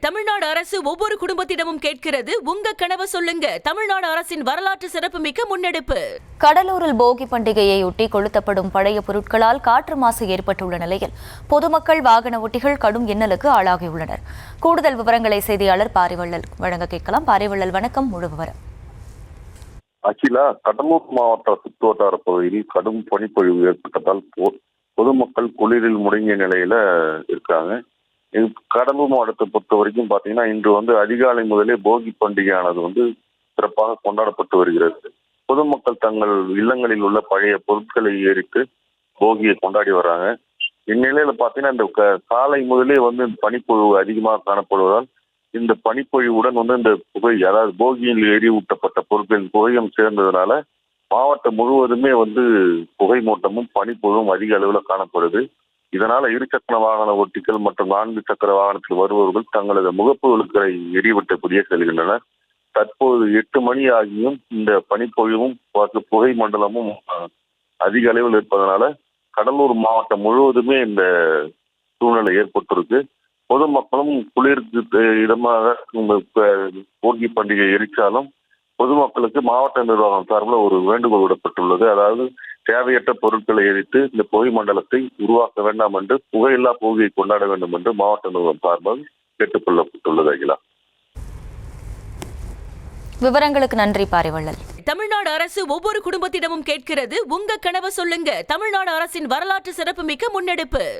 தமிழ்நாடு அரசு ஒவ்வொரு குடும்பத்திடமும் கேட்கிறது உங்க கனவு சொல்லுங்க. தமிழ்நாடு அரசின் வரலாற்று சிறப்புமிக்க முன்னெடுப்பு. கடலூரில் போகி பண்டிகையையொட்டி கொளுத்தப்படும் பழைய பொருட்களால் காற்று மாசு ஏற்பட்டுள்ள நிலையில் பொதுமக்கள் வாகன ஓட்டிகள் கடும் இன்னலுக்கு ஆளாகியுள்ளனர். கூடுதல் விவரங்களை செய்தியாளர் பாரிவள்ளல் வழங்க கேட்கலாம். பாரிவள்ளல், வணக்கம். முழு விவரம். அகிலா, கடலூர் மாவட்ட சுற்றுவட்டார பகுதியில் கடும் பனிப்பொழிவு ஏற்பட்டதால் பொதுமக்கள் குளிரில் முடங்கிய நிலையில இருக்காங்க. கடலூர் மாவட்டத்தை பொறுத்த வரைக்கும் பாத்தீங்கன்னா, இன்று அதிகாலை முதலே போகி பண்டிகையானது சிறப்பாக கொண்டாடப்பட்டு வருகிறது. பொதுமக்கள் தங்கள் இல்லங்களில் உள்ள பழைய பொருட்களை எரித்து போகியை கொண்டாடி வர்றாங்க. இந்நிலையில பாத்தீங்கன்னா, இந்த காலை முதலே பனிப்பொழிவு அதிகமாக காணப்படுவதால் இந்த பனிப்பொழிவுடன் இந்த புகை, அதாவது போகியில் எரிவூட்டப்பட்ட பொருட்களின் புகையும் சேர்ந்ததுனால மாவட்டம் முழுவதுமே புகை மூட்டமும் பனிப்பொழிவும் அதிக அளவில் காணப்படுது. இதனால இருசக்கர வாகன ஓட்டிகள் மற்றும் 4 சக்கர வாகனத்தில் வருபவர்கள் தங்களது முகப்புகளுக்கு எரிவிட்டபடியே செல்கின்றனர். தற்போது 8 மணி ஆகியும் இந்த பனிப்பொழிவும் புகை மண்டலமும் அதிக அளவில் இருப்பதனால கடலூர் மாவட்டம் முழுவதுமே இந்த சூழ்நிலை ஏற்பட்டிருக்கு. பொதுமக்களும் குளிருக்கு இதமாக போகி பண்டிகை எரிச்சாலும் பொதுமக்களுக்கு மாவட்ட நிர்வாகம் சார்பில் ஒரு வேண்டுகோள் விடப்பட்டுள்ளது. அதாவது தேவையற்ற பொருட்களை எரித்து இந்த புகை மண்டலத்தை உருவாக்க வேண்டாம் என்று, புகையில்லா போகியை கொண்டாட வேண்டும் என்று மாவட்ட நிர்வாகம் சார்பாக கேட்டுக்கொள்ளப்பட்டுள்ளது. அகிலா, விவரங்களுக்கு நன்றி பாரிவள்ளல். தமிழ்நாடு அரசு ஒவ்வொரு குடும்பத்திடமும் கேட்கிறது உங்க கனவு சொல்லுங்க. தமிழ்நாடு அரசின் வரலாற்று சிறப்புமிக்க முன்னெடுப்பு.